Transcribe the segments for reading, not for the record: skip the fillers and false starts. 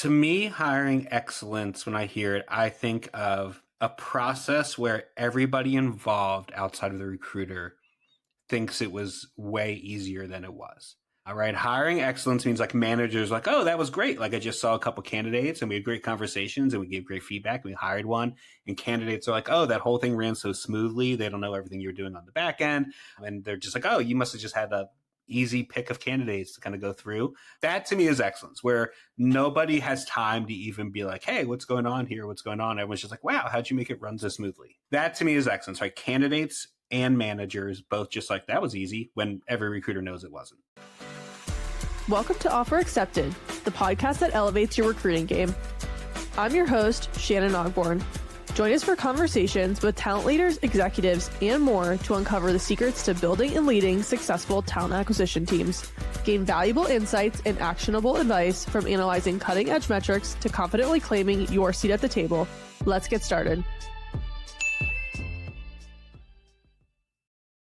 To me, hiring excellence, when I hear it, I think of a process where everybody involved outside of the recruiter thinks it was way easier than it was. All right. Hiring excellence means like managers like, oh, that was great. Like I just saw a couple candidates and we had great conversations and we gave great feedback. And we hired one and candidates are like, oh, that whole thing ran so smoothly. They don't know everything you're doing on the back end. And they're just like, oh, you must have just had a easy pick of candidates to kind of go through. That to me is excellence, where nobody has time to even be like, hey, what's going on here? What's going on? Everyone's just like, wow, how'd you make it run so smoothly? That to me is excellence, right? Candidates and managers both just like, that was easy, when every recruiter knows it wasn't. Welcome to Offer Accepted, the podcast that elevates your recruiting game. I'm your host, Shannon Ogborn. Join us for conversations with talent leaders, executives, and more to uncover the secrets to building and leading successful talent acquisition teams. Gain valuable insights and actionable advice from analyzing cutting-edge metrics to confidently claiming your seat at the table. Let's get started.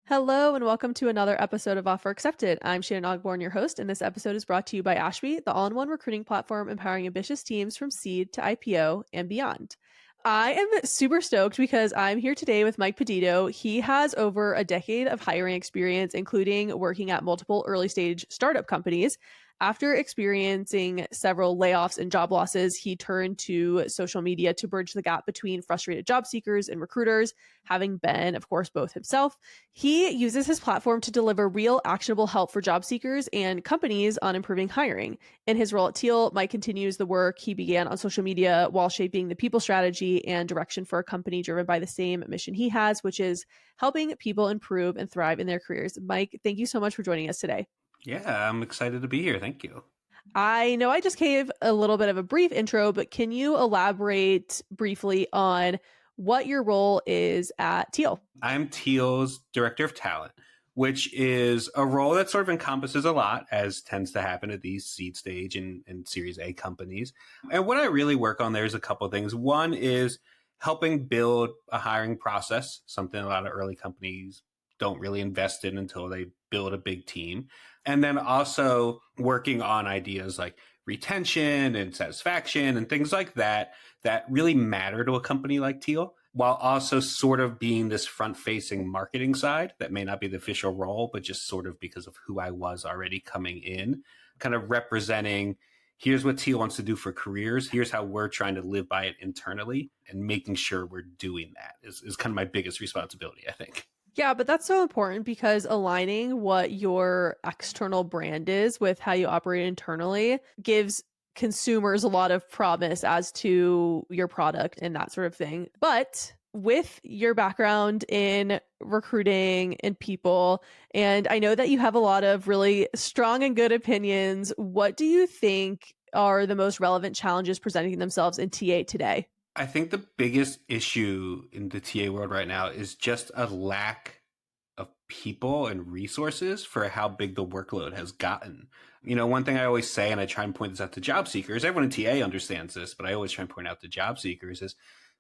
Hello and welcome to another episode of Offer Accepted. I'm Shannon Ogborn, your host, and this episode is brought to you by Ashby, the all-in-one recruiting platform empowering ambitious teams from seed to IPO and beyond. I am super stoked because I'm here today with Mike Peditto. He has over a decade of hiring experience, including working at multiple early-stage startup companies. After experiencing several layoffs and job losses, he turned to social media to bridge the gap between frustrated job seekers and recruiters, having been, of course, both himself. He uses his platform to deliver real, actionable help for job seekers and companies on improving hiring. In his role at Teal, Mike continues the work he began on social media while shaping the people strategy and direction for a company driven by the same mission he has, which is helping people improve and thrive in their careers. Mike, thank you so much for joining us today. Yeah, I'm excited to be here. Thank you. I know I just gave a little bit of a brief intro, but can you elaborate briefly on what your role is at Teal? I'm Teal's Director of Talent, which is a role that sort of encompasses a lot, as tends to happen at these seed stage and Series A companies. And what I really work on there is a couple of things. One is helping build a hiring process, something a lot of early companies don't really invest in until they build a big team. And then also working on ideas like retention and satisfaction and things like that, that really matter to a company like Teal, while also sort of being this front-facing marketing side that may not be the official role, but just sort of because of who I was already coming in, kind of representing, here's what Teal wants to do for careers, here's how we're trying to live by it internally, and making sure we're doing that is kind of my biggest responsibility, I think. Yeah, but that's so important because aligning what your external brand is with how you operate internally gives consumers a lot of promise as to your product and that sort of thing. But with your background in recruiting and people, and I know that you have a lot of really strong and good opinions, what do you think are the most relevant challenges presenting themselves in TA today? I think the biggest issue in the TA world right now is just a lack of people and resources for how big the workload has gotten. You know, one thing I always say, and I try and point this out to job seekers, everyone in TA understands this, but I always try and point out to job seekers is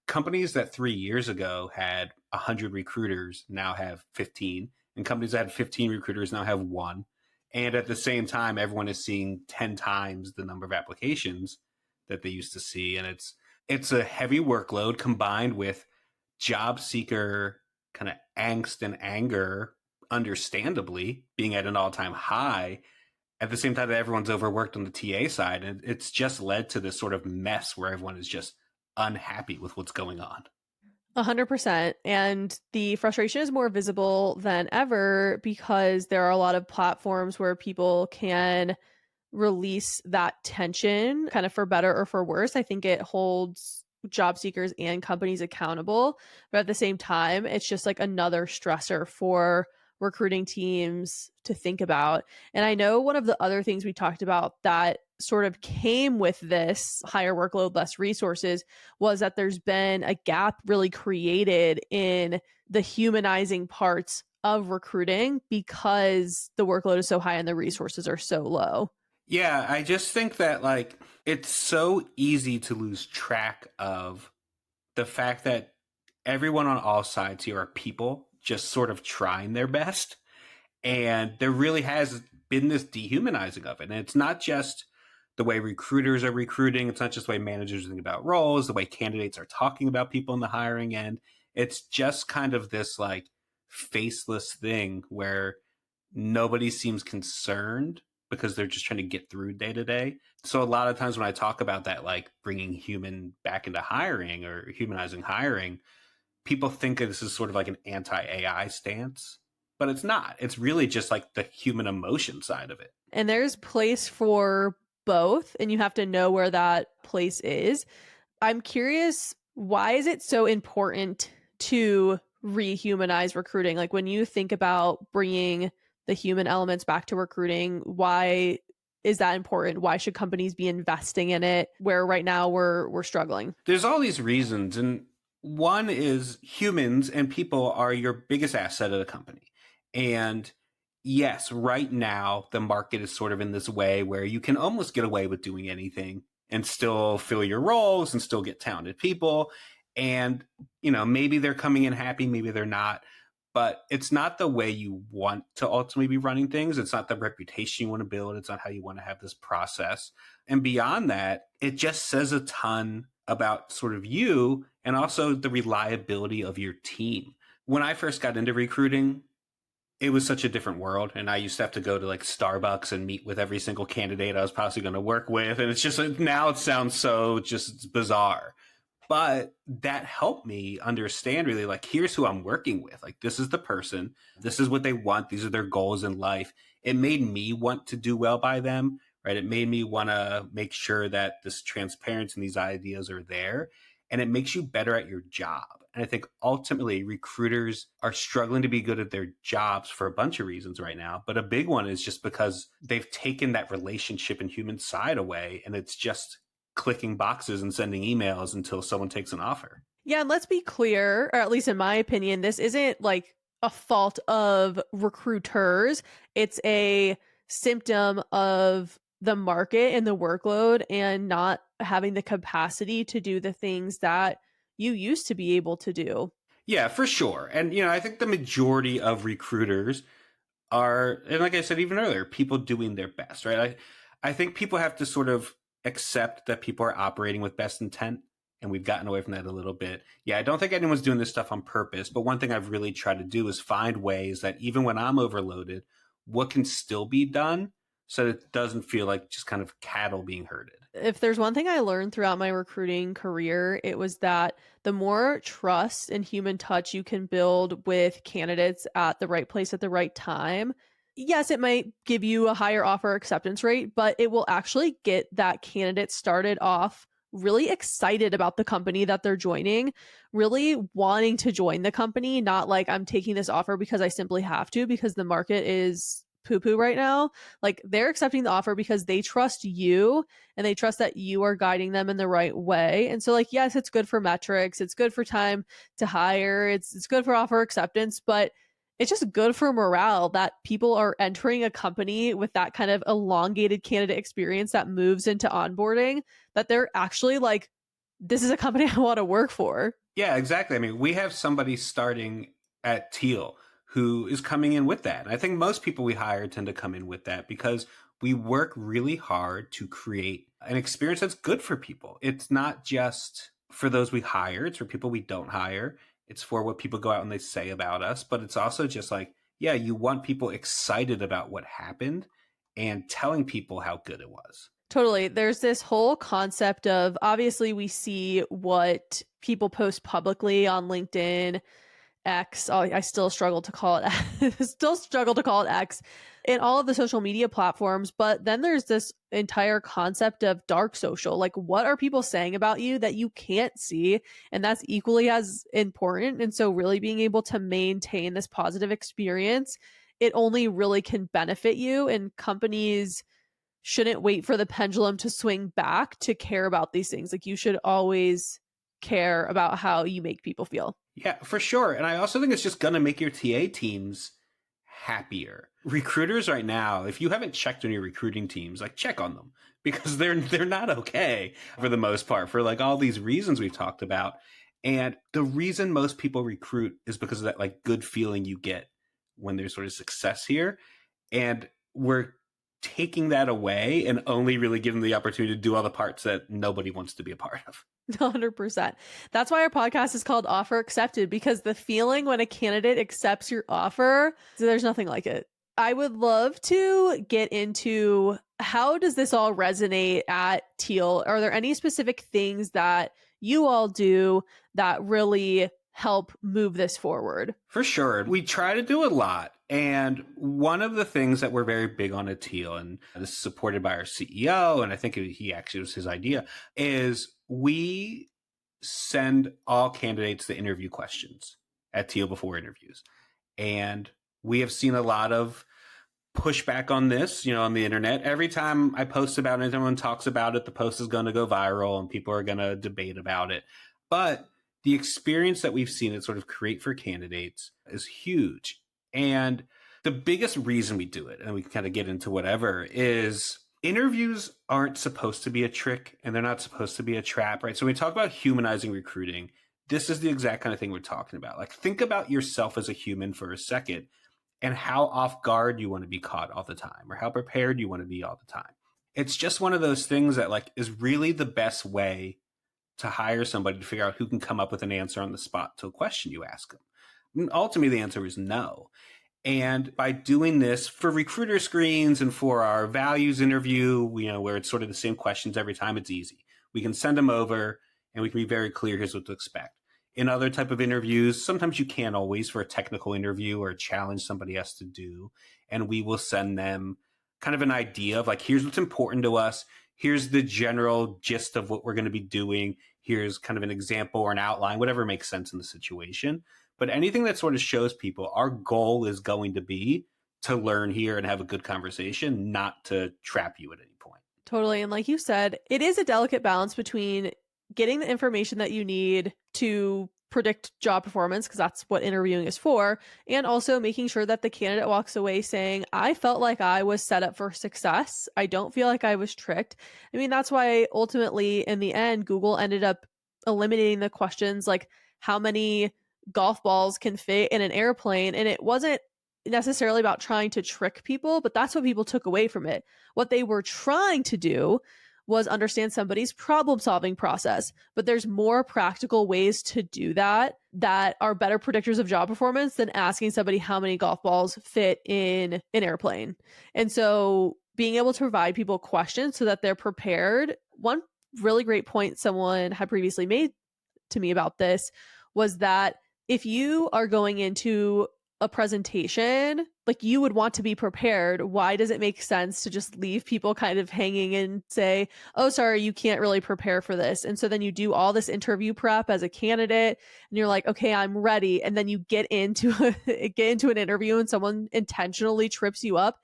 companies that 3 years ago had 100 recruiters now have 15, and companies that had 15 recruiters now have 1. And at the same time, everyone is seeing 10 times the number of applications that they used to see. And it's a heavy workload combined with job seeker kind of angst and anger, understandably being at an all-time high at the same time that everyone's overworked on the TA side. And it's just led to this sort of mess where everyone is just unhappy with what's going on. 100%. And the frustration is more visible than ever because there are a lot of platforms where people can release that tension kind of for better or for worse. I think it holds job seekers and companies accountable, but at the same time, it's just like another stressor for recruiting teams to think about. And I know one of the other things we talked about that sort of came with this higher workload, less resources was that there's been a gap really created in the humanizing parts of recruiting because the workload is so high and the resources are so low. Yeah, I just think that like it's so easy to lose track of the fact that everyone on all sides here are people just sort of trying their best. And there really has been this dehumanizing of it. And it's not just the way recruiters are recruiting. It's not just the way managers think about roles, the way candidates are talking about people in the hiring end. It's just kind of this like faceless thing where nobody seems concerned because they're just trying to get through day to day. So a lot of times when I talk about that, like bringing human back into hiring or humanizing hiring, people think of this is sort of like an anti-AI stance, but it's not. It's really just like the human emotion side of it. And there's place for both, and you have to know where that place is. I'm curious, why is it so important to rehumanize recruiting? Like when you think about bringing the human elements back to recruiting, why is that important? Why should companies be investing in it where right now we're struggling? There's all these reasons, and one is humans and people are your biggest asset of the company. And yes, right now the market is sort of in this way where you can almost get away with doing anything and still fill your roles and still get talented people. And, maybe they're coming in happy, maybe they're not, but it's not the way you want to ultimately be running things. It's not the reputation you want to build. It's not how you want to have this process. And beyond that, it just says a ton about sort of you and also the reliability of your team. When I first got into recruiting, it was such a different world. And I used to have to go to like Starbucks and meet with every single candidate I was possibly going to work with. And it's just now it sounds so just bizarre. But that helped me understand really like, here's who I'm working with. Like, this is the person. This is what they want. These are their goals in life. It made me want to do well by them, right? It made me want to make sure that this transparency and these ideas are there. And it makes you better at your job. And I think ultimately recruiters are struggling to be good at their jobs for a bunch of reasons right now. But a big one is just because they've taken that relationship and human side away. And it's just clicking boxes and sending emails until someone takes an offer. Yeah, and let's be clear, or at least in my opinion, this isn't like a fault of recruiters. It's a symptom of the market and the workload and not having the capacity to do the things that you used to be able to do. Yeah, for sure. And, I think the majority of recruiters are, and like I said even earlier, people doing their best, right? I think people have to sort of accept that people are operating with best intent, and we've gotten away from that a little bit. Yeah, I don't think anyone's doing this stuff on purpose, but one thing I've really tried to do is find ways that even when I'm overloaded, what can still be done so that it doesn't feel like just kind of cattle being herded. If there's one thing I learned throughout my recruiting career, it was that the more trust and human touch you can build with candidates at the right place at the right time, yes, it might give you a higher offer acceptance rate, but it will actually get that candidate started off really excited about the company that they're joining, really wanting to join the company, not like I'm taking this offer because I simply have to because the market is poo poo right now. Like they're accepting the offer because they trust you and they trust that you are guiding them in the right way. And so like, yes, it's good for metrics. It's good for time to hire. It's good for offer acceptance, but it's just good for morale that people are entering a company with that kind of elongated candidate experience that moves into onboarding, that they're actually like, this is a company I want to work for. Yeah, exactly. I mean, we have somebody starting at Teal who is coming in with that. And I think most people we hire tend to come in with that because we work really hard to create an experience that's good for people. It's not just for those we hire, it's for people we don't hire. It's for what people go out and they say about us. But it's also just like, yeah, you want people excited about what happened and telling people how good it was. Totally. There's this whole concept of obviously we see what people post publicly on LinkedIn, X. Oh, I still struggle to call it still struggle to call it X in all of the social media platforms, but then there's this entire concept of dark social. Like what are people saying about you that you can't see? And that's equally as important. And so really being able to maintain this positive experience, it only really can benefit you, and companies shouldn't wait for the pendulum to swing back to care about these things. Like you should always care about how you make people feel. Yeah, for sure. And I also think it's just going to make your TA teams happier. Recruiters right now, if you haven't checked on your recruiting teams, like check on them because they're not okay for the most part for like all these reasons we've talked about. And the reason most people recruit is because of that like good feeling you get when there's sort of success here. And we're taking that away and only really giving the opportunity to do all the parts that nobody wants to be a part of. 100%. That's why our podcast is called Offer Accepted, because the feeling when a candidate accepts your offer, there's nothing like it. I would love to get into how does this all resonate at Teal? Are there any specific things that you all do that really help move this forward? For sure. We try to do a lot. And one of the things that we're very big on at Teal, and this is supported by our CEO, and I think he actually was his idea, is we send all candidates the interview questions at Teal before interviews. And we have seen a lot of pushback on this, on the internet. Every time I post about it, everyone talks about it, the post is going to go viral and people are going to debate about it. But the experience that we've seen it sort of create for candidates is huge. And the biggest reason we do it, and we can kind of get into whatever, is interviews aren't supposed to be a trick and they're not supposed to be a trap, right? So when we talk about humanizing recruiting, this is the exact kind of thing we're talking about. Like, think about yourself as a human for a second and how off guard you want to be caught all the time, or how prepared you want to be all the time. It's just one of those things that is really the best way to hire somebody to figure out who can come up with an answer on the spot to a question you ask them. And ultimately, the answer is no. And by doing this for recruiter screens and for our values interview, where it's sort of the same questions every time, it's easy. We can send them over and we can be very clear, here's what to expect. In other type of interviews, sometimes you can't always, for a technical interview or a challenge somebody has to do. And we will send them kind of an idea of here's what's important to us. Here's the general gist of what we're going to be doing. Here's kind of an example or an outline, whatever makes sense in the situation. But anything that sort of shows people our goal is going to be to learn here and have a good conversation, not to trap you at any point. Totally. And like you said, it is a delicate balance between getting the information that you need to predict job performance, because that's what interviewing is for, and also making sure that the candidate walks away saying, I felt like I was set up for success. I don't feel like I was tricked. I mean, that's why ultimately in the end, Google ended up eliminating the questions like how many golf balls can fit in an airplane. And it wasn't necessarily about trying to trick people, but that's what people took away from it. What they were trying to do was understand somebody's problem-solving process. But there's more practical ways to do that are better predictors of job performance than asking somebody how many golf balls fit in an airplane. And so being able to provide people questions so that they're prepared. One really great point someone had previously made to me about this was that if you are going into a presentation, you would want to be prepared. Why does it make sense to just leave people kind of hanging and say, oh, sorry, you can't really prepare for this? And so then you do all this interview prep as a candidate and you're like, okay, I'm ready. And then you get into an interview and someone intentionally trips you up.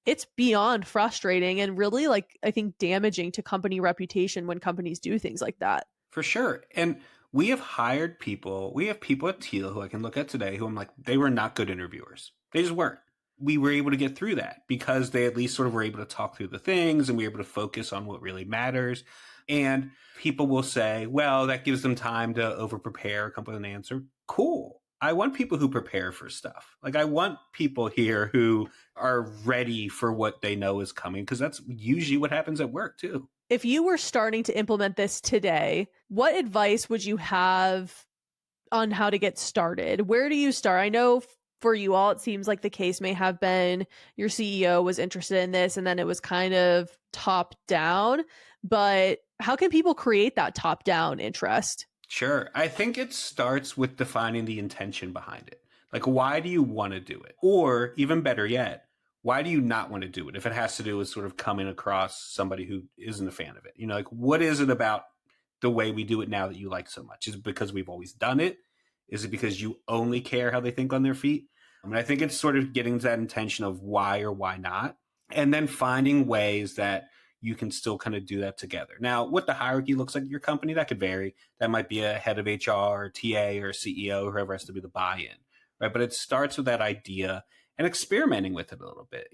It's beyond frustrating and really I think damaging to company reputation when companies do things like that. For sure. And we have hired people. We have people at Teal who I can look at today who I'm like, they were not good interviewers. They just weren't. We were able to get through that because they at least sort of were able to talk through the things and we were able to focus on what really matters. And people will say, well, that gives them time to over prepare, come up with an answer. Cool. I want people who prepare for stuff. I want people here who are ready for what they know is coming, because that's usually what happens at work too. If you were starting to implement this today, what advice would you have on how to get started? Where do you start? I know for you all, it seems like the case may have been your CEO was interested in this and then it was kind of top down, but how can people create that top down interest? Sure. I think it starts with defining the intention behind it. Why do you want to do it? Or even better yet, why do you not want to do it? If it has to do with sort of coming across somebody who isn't a fan of it, what is it about the way we do it now that you like so much? Is it because we've always done it? Is it because you only care how they think on their feet? I think it's sort of getting to that intention of why or why not, and then finding ways that you can still kind of do that together. Now, what the hierarchy looks like at your company, that could vary. That might be a head of HR or TA or CEO, whoever has to be the buy-in, right? But it starts with that idea and experimenting with it a little bit.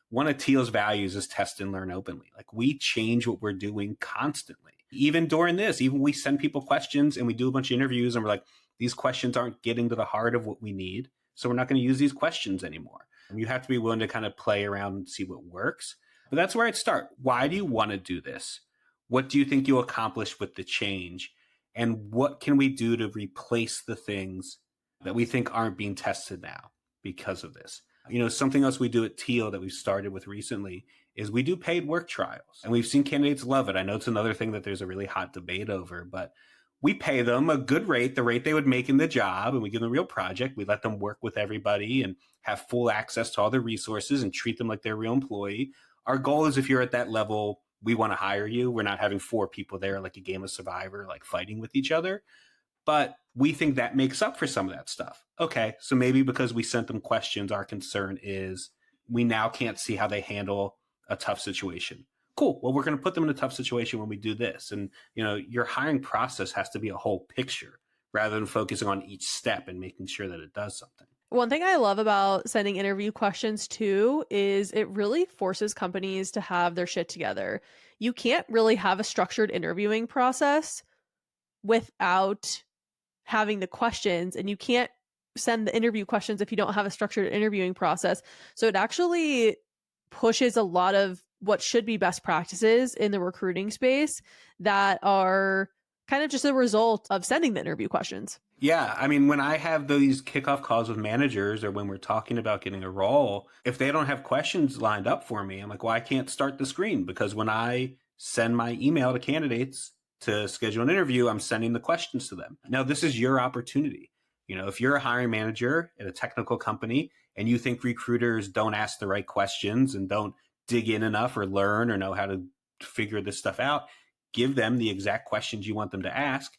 One of Teal's values is test and learn openly. We change what we're doing constantly. Even during this, even we send people questions and we do a bunch of interviews and we're like, these questions aren't getting to the heart of what we need. So we're not going to use these questions anymore. And you have to be willing to kind of play around and see what works. But that's where I'd start. Why do you want to do this? What do you think you'll accomplish with the change? And what can we do to replace the things that we think aren't being tested now because of this? Something else we do at Teal that we've started with recently is we do paid work trials. And we've seen candidates love it. I know it's another thing that there's a really hot debate over, but we pay them a good rate, the rate they would make in the job, and we give them a real project. We let them work with everybody and have full access to all the resources and treat them like they're a real employee. Our goal is if you're at that level, we want to hire you. We're not having 4 people there like a game of Survivor, like fighting with each other. But we think that makes up for some of that stuff. Okay, so maybe because we sent them questions, our concern is we now can't see how they handle a tough situation. Cool. Well, we're going to put them in a tough situation when we do this. And, your hiring process has to be a whole picture rather than focusing on each step and making sure that it does something. One thing I love about sending interview questions too is it really forces companies to have their shit together. You can't really have a structured interviewing process without having the questions, and you can't send the interview questions if you don't have a structured interviewing process. So it actually pushes a lot of what should be best practices in the recruiting space that are kind of just a result of sending the interview questions. Yeah. I mean, when I have these kickoff calls with managers or when we're talking about getting a role, if they don't have questions lined up for me, I'm like, well, I can't start the screen because when I send my email to candidates to schedule an interview, I'm sending the questions to them. Now, this is your opportunity. If you're a hiring manager at a technical company and you think recruiters don't ask the right questions and don't dig in enough or learn or know how to figure this stuff out, give them the exact questions you want them to ask,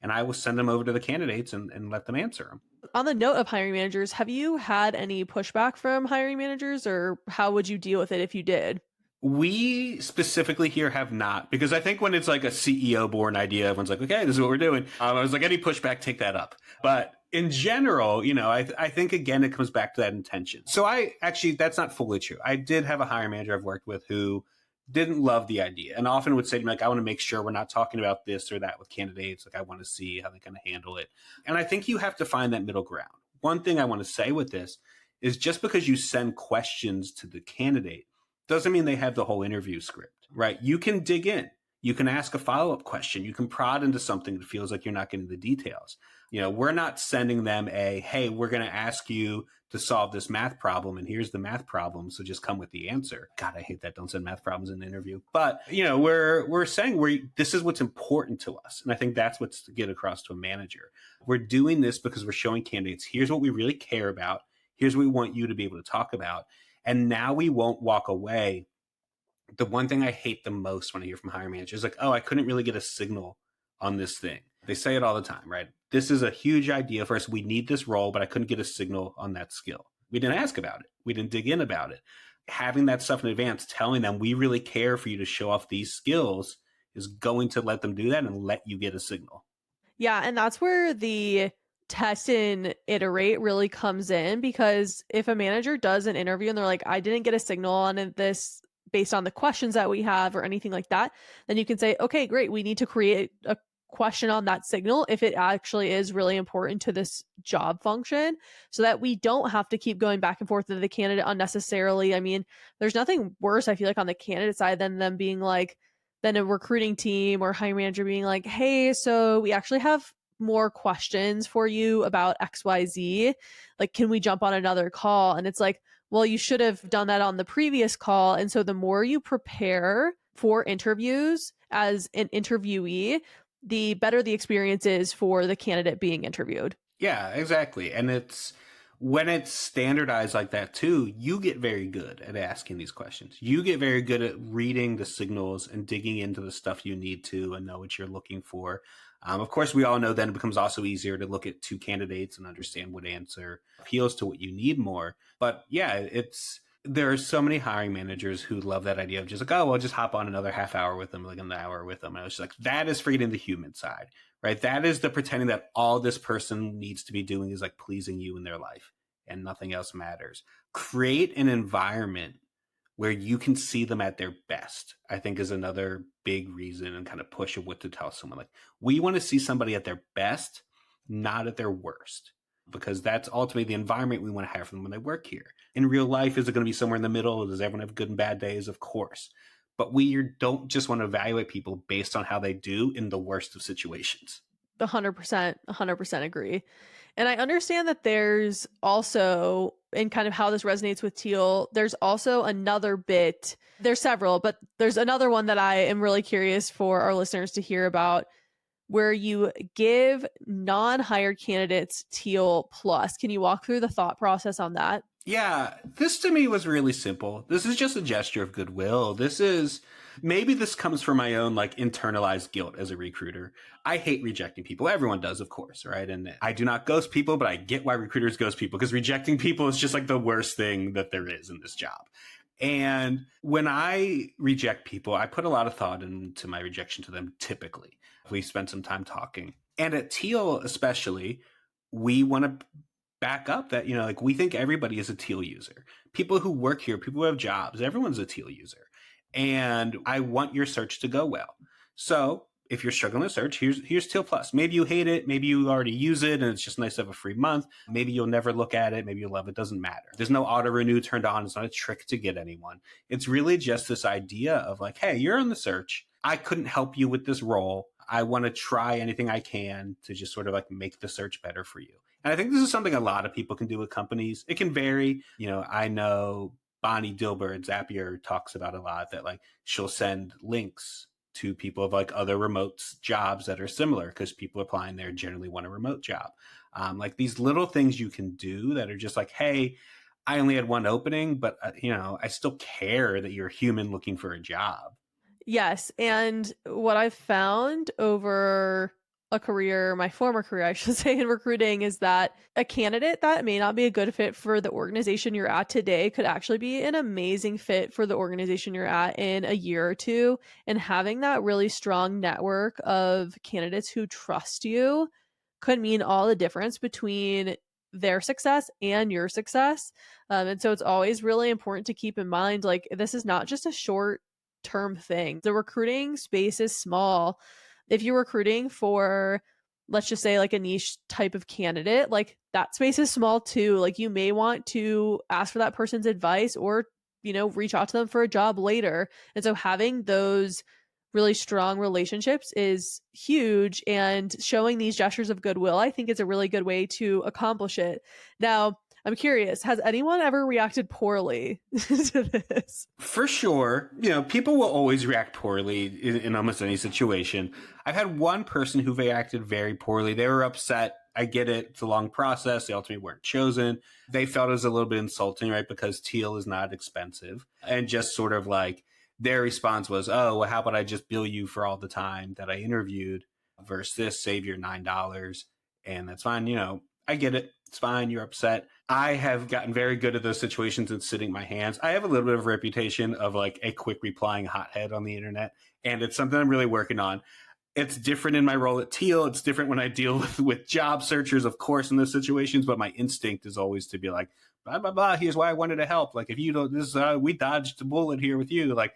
and I will send them over to the candidates and let them answer them. On the note of hiring managers, have you had any pushback from hiring managers, or how would you deal with it if you did? We specifically here have not, because I think when it's like a CEO born idea, everyone's like, okay, this is what we're doing. I was like, any pushback, take that up. But in general, I think, again, it comes back to that intention. So that's not fully true. I did have a hiring manager I've worked with who didn't love the idea and often would say to me, like, I want to make sure we're not talking about this or that with candidates. Like, I want to see how they kind of handle it. And I think you have to find that middle ground. One thing I want to say with this is just because you send questions to the candidate doesn't mean they have the whole interview script, right? You can dig in. You can ask a follow-up question. You can prod into something that feels like you're not getting the details. We're not sending them hey, we're going to ask you to solve this math problem, and here's the math problem, so just come with the answer. God, I hate that. Don't send math problems in the interview. But, we're saying this is what's important to us. And I think that's what's to get across to a manager. We're doing this because we're showing candidates, here's what we really care about. Here's what we want you to be able to talk about. And now we won't walk away. The one thing I hate the most when I hear from hiring managers is like, oh, I couldn't really get a signal on this thing. They say it all the time, right? This is a huge idea for us. We need this role, but I couldn't get a signal on that skill. We didn't ask about it. We didn't dig in about it. Having that stuff in advance, telling them we really care for you to show off these skills is going to let them do that and let you get a signal. Yeah, and that's where the test and iterate really comes in, because if a manager does an interview and they're like, I didn't get a signal on this based on the questions that we have or anything like that, then you can say, okay, great, we need to create a question on that signal if it actually is really important to this job function, so that we don't have to keep going back and forth with the candidate unnecessarily. I mean, there's nothing worse, I feel like, on the candidate side than them being like, than a recruiting team or hiring manager being like, hey, so we actually have more questions for you about XYZ. Like, can we jump on another call? And it's like, well, you should have done that on the previous call. And so the more you prepare for interviews as an interviewee, the better the experience is for the candidate being interviewed. Yeah, exactly. And when it's standardized like that too, you get very good at asking these questions. You get very good at reading the signals and digging into the stuff you need to and know what you're looking for. Of course, we all know then it becomes also easier to look at 2 candidates and understand what answer appeals to what you need more. But yeah, there are so many hiring managers who love that idea of just like, oh, well, just hop on another half hour with them, like an hour with them. And I was just like, that is forgetting the human side, right? That is the pretending that all this person needs to be doing is like pleasing you in their life and nothing else matters. Create an environment where you can see them at their best, I think, is another big reason and kind of push of what to tell someone. Like, we want to see somebody at their best, not at their worst. because that's ultimately the environment we want to have for them when they work here. In real life, is it going to be somewhere in the middle? Does everyone have good and bad days? Of course. But we don't just want to evaluate people based on how they do in the worst of situations. 100% agree. And I understand that there's also, and kind of how this resonates with Teal, there's also another bit. There's several, but there's another one that I am really curious for our listeners to hear about, where you give non-hired candidates Teal Plus. Can you walk through the thought process on that? Yeah, this to me was really simple. This is just a gesture of goodwill. Maybe this comes from my own like internalized guilt as a recruiter. I hate rejecting people. Everyone does, of course, right? And I do not ghost people, but I get why recruiters ghost people, because rejecting people is just like the worst thing that there is in this job. And when I reject people, I put a lot of thought into my rejection to them typically. We spend some time talking. And at Teal especially, we want to back up that, like we think everybody is a Teal user. People who work here, people who have jobs, everyone's a Teal user. And I want your search to go well. So if you're struggling to search, here's Teal Plus. Maybe you hate it. Maybe you already use it and it's just nice to have a free month. Maybe you'll never look at it. Maybe you'll love it. Doesn't matter. There's no auto renew turned on. It's not a trick to get anyone. It's really just this idea of like, hey, you're on the search. I couldn't help you with this role. I want to try anything I can to just sort of like make the search better for you. And I think this is something a lot of people can do with companies. It can vary. I know Bonnie Dilber at Zapier talks about a lot that like she'll send links to people of like other remote jobs that are similar because people applying there generally want a remote job. Like these little things you can do that are just like, hey, I only had one opening, but I still care that you're a human looking for a job. Yes. And what I've found over a career, my former career, I should say, in recruiting, is that a candidate that may not be a good fit for the organization you're at today could actually be an amazing fit for the organization you're at in a year or two. And having that really strong network of candidates who trust you could mean all the difference between their success and your success. And so it's always really important to keep in mind, like, this is not just a short term thing. The recruiting space is small. If you're recruiting for, let's just say, like a niche type of candidate, like that space is small too. Like you may want to ask for that person's advice or, reach out to them for a job later. And so having those really strong relationships is huge, and showing these gestures of goodwill, I think, is a really good way to accomplish it. Now, I'm curious, has anyone ever reacted poorly to this? For sure. People will always react poorly in almost any situation. I've had one person who reacted very poorly. They were upset. I get it. It's a long process. They ultimately weren't chosen. They felt it was a little bit insulting, right? Because Teal is not expensive. And just sort of like their response was, oh, well, how about I just bill you for all the time that I interviewed versus this, save your $9. And that's fine. I get it. It's fine. You're upset. I have gotten very good at those situations and sitting my hands. I have a little bit of a reputation of like a quick replying hothead on the internet, and it's something I'm really working on. It's different in my role at Teal. It's different when I deal with job searchers, of course, in those situations. But my instinct is always to be like, blah, blah, blah. Here's why I wanted to help. Like, if you don't, we dodged a bullet here with you. Like,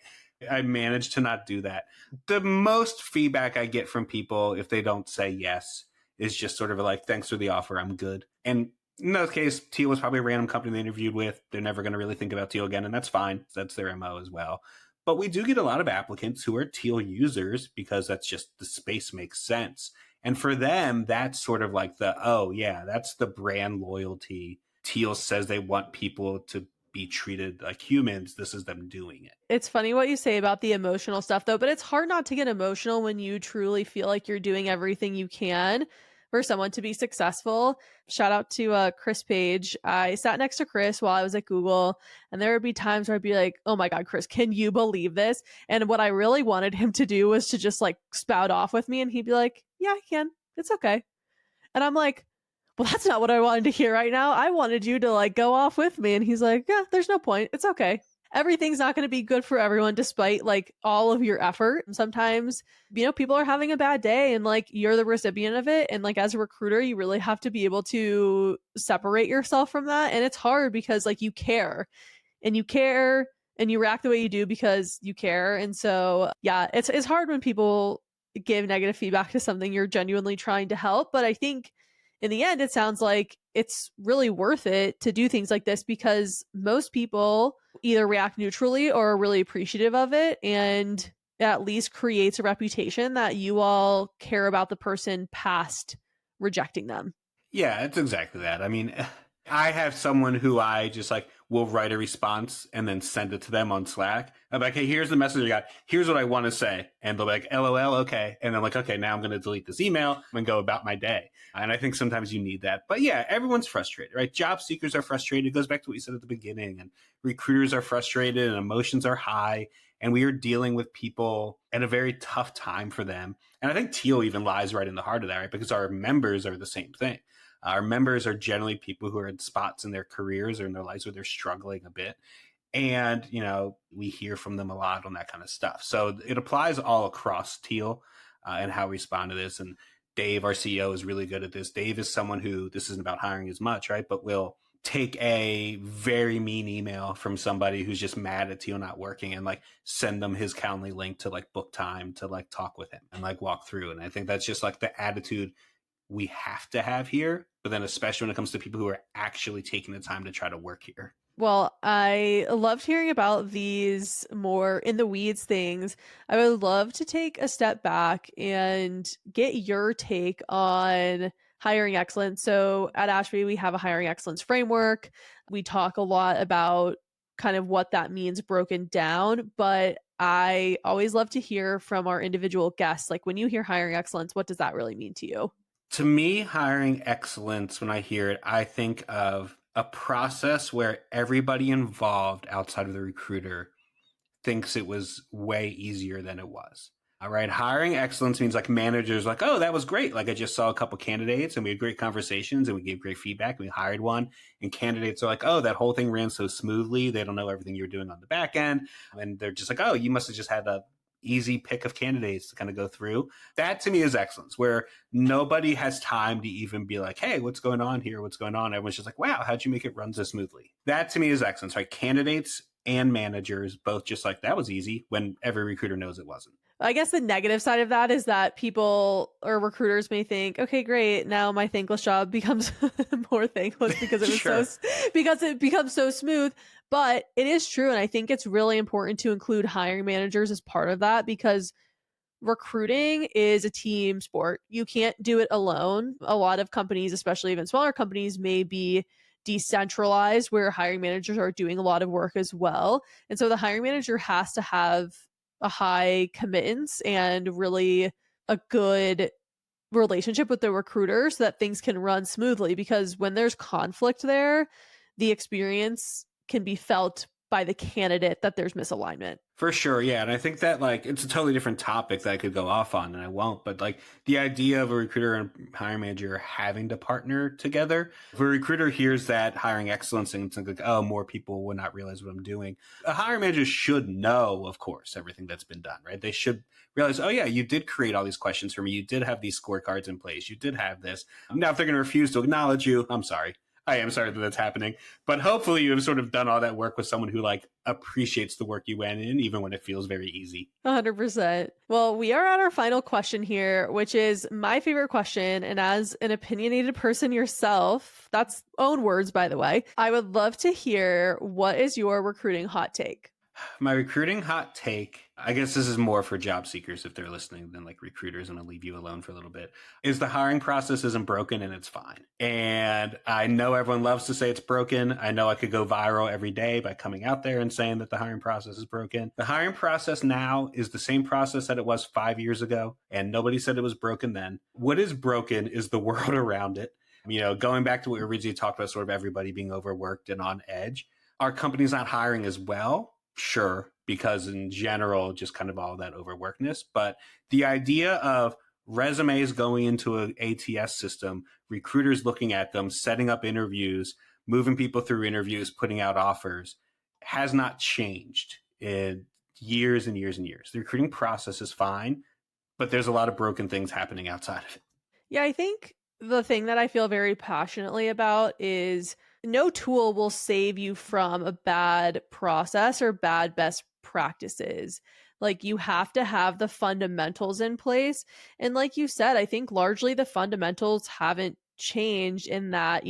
I managed to not do that. The most feedback I get from people, if they don't say yes, is just sort of like, thanks for the offer. I'm good. And in that case, Teal was probably a random company they interviewed with. They're never going to really think about Teal again, and that's fine. That's their MO as well. But we do get a lot of applicants who are Teal users because that's just the space makes sense. And for them, that's sort of like that's the brand loyalty. Teal says they want people to be treated like humans. This is them doing it. It's funny what you say about the emotional stuff, though, but it's hard not to get emotional when you truly feel like you're doing everything you can for someone to be successful. Shout out to Chris Page. I sat next to Chris while I was at Google, and there would be times where I'd be like, oh my God, Chris, can you believe this? And what I really wanted him to do was to just like spout off with me, and he'd be like, yeah, I can. It's okay. And I'm like, well, that's not what I wanted to hear right now. I wanted you to like go off with me. And he's like, yeah, there's no point. It's okay. Everything's not going to be good for everyone despite like all of your effort. And sometimes, people are having a bad day and like you're the recipient of it. And like as a recruiter, you really have to be able to separate yourself from that. And it's hard because like you care and you react the way you do because you care. And so, yeah, it's hard when people give negative feedback to something you're genuinely trying to help. But I think in the end, it sounds like it's really worth it to do things like this because most people either react neutrally or are really appreciative of it. And it at least creates a reputation that you all care about the person past rejecting them. Yeah, it's exactly that. I mean, I have someone who I just like will write a response and then send it to them on Slack. I'm like, hey, here's the message I got. Here's what I want to say. And they'll be like, LOL, okay. And I'm like, okay, now I'm going to delete this email and go about my day. And I think sometimes you need that. But yeah, everyone's frustrated, right? Job seekers are frustrated. It goes back to what you said at the beginning. And recruiters are frustrated and emotions are high. And we are dealing with people at a very tough time for them. And I think Teal even lies right in the heart of that, right? Because our members are the same thing. Our members are generally people who are in spots in their careers or in their lives where they're struggling a bit. And, we hear from them a lot on that kind of stuff. So it applies all across Teal and how we respond to this. And Dave, our CEO, is really good at this. Dave is someone who, this isn't about hiring as much, right? But will take a very mean email from somebody who's just mad at Teal not working and like send them his Calendly link to like book time to like talk with him and like walk through. And I think that's just like the attitude we have to have here, but then especially when it comes to people who are actually taking the time to try to work here. Well, I loved hearing about these more in the weeds things. I would love to take a step back and get your take on hiring excellence. So at Ashby, we have a hiring excellence framework. We talk a lot about kind of what that means broken down, but I always love to hear from our individual guests. Like when you hear hiring excellence, what does that really mean to you? To me, hiring excellence, when I hear it, I think of a process where everybody involved outside of the recruiter thinks it was way easier than it was. All right. Hiring excellence means like managers like, oh, that was great. Like I just saw a couple candidates and we had great conversations and we gave great feedback. We hired one and candidates are like, oh, that whole thing ran so smoothly. They don't know everything you're doing on the back end. And they're just like, oh, you must have just had a easy pick of candidates to kind of go through. That to me is excellence, where nobody has time to even be like, hey, what's going on here? What's going on? Everyone's just like, wow, how'd you make it run so smoothly? That to me is excellence, right? Candidates and managers both just like, that was easy, when every recruiter knows it wasn't. I guess the negative side of that is that people or recruiters may think, okay, great, now my thankless job becomes more thankless because it was Sure. because it becomes so smooth. But it is true, and I think it's really important to include hiring managers as part of that because recruiting is a team sport. You can't do it alone. A lot of companies, especially even smaller companies, may be decentralized where hiring managers are doing a lot of work as well. And so the hiring manager has to have a high committance and really a good relationship with the recruiter so that things can run smoothly, because when there's conflict there, the experience can be felt by the candidate that there's misalignment. For sure, yeah. And I think that like it's a totally different topic that I could go off on and I won't. But like the idea of a recruiter and hiring manager having to partner together. If a recruiter hears that hiring excellence and it's like, oh, more people will not realize what I'm doing. A hiring manager should know, of course, everything that's been done, right? They should realize, oh yeah, you did create all these questions for me. You did have these scorecards in place. You did have this. Now, if they're going to refuse to acknowledge you, I'm sorry. I am sorry that that's happening, but hopefully you have sort of done all that work with someone who like appreciates the work you went in, even when it feels very easy. 100%. Well, we are at our final question here, which is my favorite question. And as an opinionated person yourself, that's own words, by the way, I would love to hear, what is your recruiting hot take? My recruiting hot take, I guess this is more for job seekers if they're listening than like recruiters, and I'll leave you alone for a little bit, is the hiring process isn't broken and it's fine. And I know everyone loves to say it's broken. I know I could go viral every day by coming out there and saying that the hiring process is broken. The hiring process now is the same process that it was 5 years ago, and nobody said it was broken then. What is broken is the world around it. Going back to what we originally talked about, sort of everybody being overworked and on edge. Our company's not hiring as well. Sure, because in general, just kind of all that overworkness. But the idea of resumes going into an ATS system, recruiters looking at them, setting up interviews, moving people through interviews, putting out offers, has not changed in years and years and years. The recruiting process is fine, but there's a lot of broken things happening outside of it. Yeah, I think the thing that I feel very passionately about is no tool will save you from a bad process or bad best practices. Like you have to have the fundamentals in place. And like you said, I think largely the fundamentals haven't changed in that,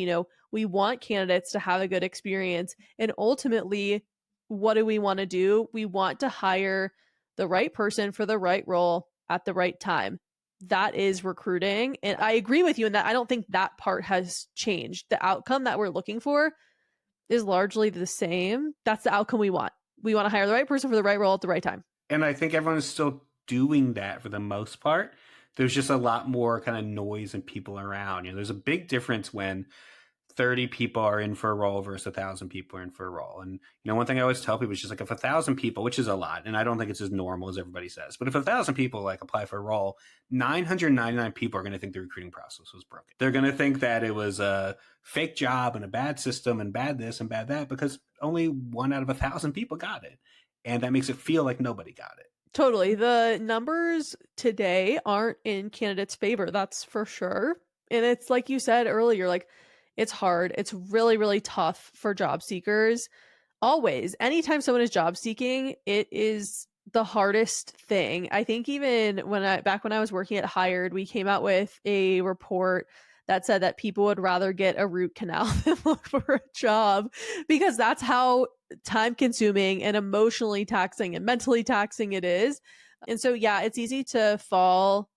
we want candidates to have a good experience. And ultimately, what do we want to do? We want to hire the right person for the right role at the right time. That is recruiting. And I agree with you in that I don't think that part has changed. The outcome that we're looking for is largely the same. That's the outcome we want. We want to hire the right person for the right role at the right time. And I think everyone is still doing that for the most part. There's just a lot more kind of noise and people around. There's a big difference when 30 people are in for a role versus 1,000 people are in for a role. And, one thing I always tell people is just like if 1,000 people, which is a lot, and I don't think it's as normal as everybody says, but if 1,000 people like apply for a role, 999 people are going to think the recruiting process was broken. They're going to think that it was a fake job and a bad system and bad this and bad that because only 1 out of 1,000 people got it. And that makes it feel like nobody got it. Totally. The numbers today aren't in candidates' favor. That's for sure. And it's like you said earlier, like it's hard. It's really, really tough for job seekers. Always. Anytime someone is job seeking, it is the hardest thing. I think even back when I was working at Hired, we came out with a report that said that people would rather get a root canal than look for a job because that's how time consuming and emotionally taxing and mentally taxing it is. And so, yeah, it's easy to fall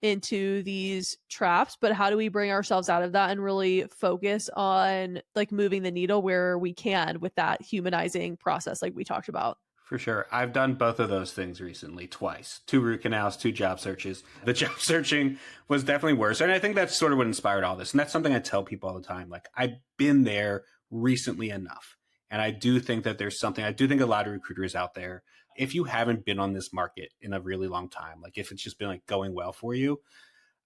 into these traps, but how do we bring ourselves out of that and really focus on like moving the needle where we can with that humanizing process like we talked about? For sure. I've done both of those things recently, twice. 2 root canals, 2 job searches. The job searching was definitely worse. And I think that's sort of what inspired all this. And that's something I tell people all the time. Like, I've been there recently enough. And I do think that there's something, I do think a lot of recruiters out there, if you haven't been on this market in a really long time, like if it's just been like going well for you,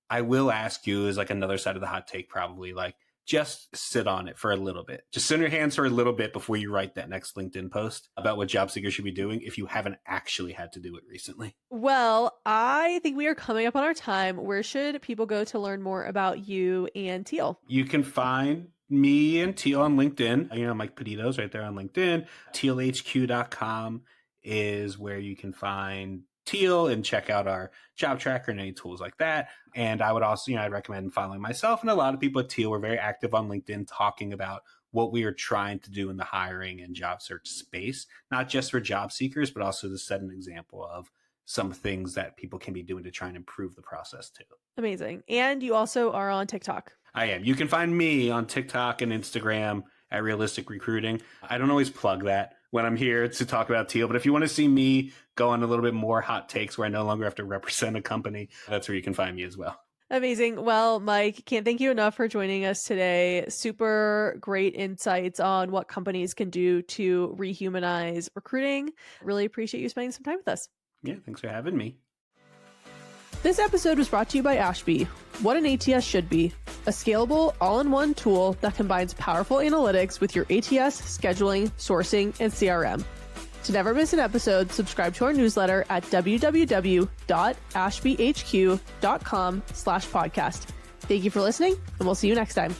I will ask you as like another side of the hot take, probably like, just sit on it for a little bit. Just sit on your hands for a little bit before you write that next LinkedIn post about what job seekers should be doing if you haven't actually had to do it recently. Well, I think we are coming up on our time. Where should people go to learn more about you and Teal? You can find me and Teal on LinkedIn. Mike Peditto's right there on LinkedIn. tealhq.com is where you can find Teal and check out our job tracker and any tools like that. And I would also, I'd recommend following myself and a lot of people at Teal. We're very active on LinkedIn talking about what we are trying to do in the hiring and job search space, not just for job seekers, but also to set an example of some things that people can be doing to try and improve the process too. Amazing. And you also are on TikTok. I am. You can find me on TikTok and Instagram at Realistic Recruiting. I don't always plug that when I'm here to talk about Teal, but if you want to see me go on a little bit more hot takes where I no longer have to represent a company, that's where you can find me as well. Amazing. Well, Mike, can't thank you enough for joining us today. Super great insights on what companies can do to rehumanize recruiting. Really appreciate you spending some time with us. Yeah, thanks for having me. This episode was brought to you by Ashby. What an ATS should be. A scalable, all-in-one tool that combines powerful analytics with your ATS, scheduling, sourcing, and CRM. To never miss an episode, subscribe to our newsletter at www.ashbyhq.com/podcast. Thank you for listening, and we'll see you next time.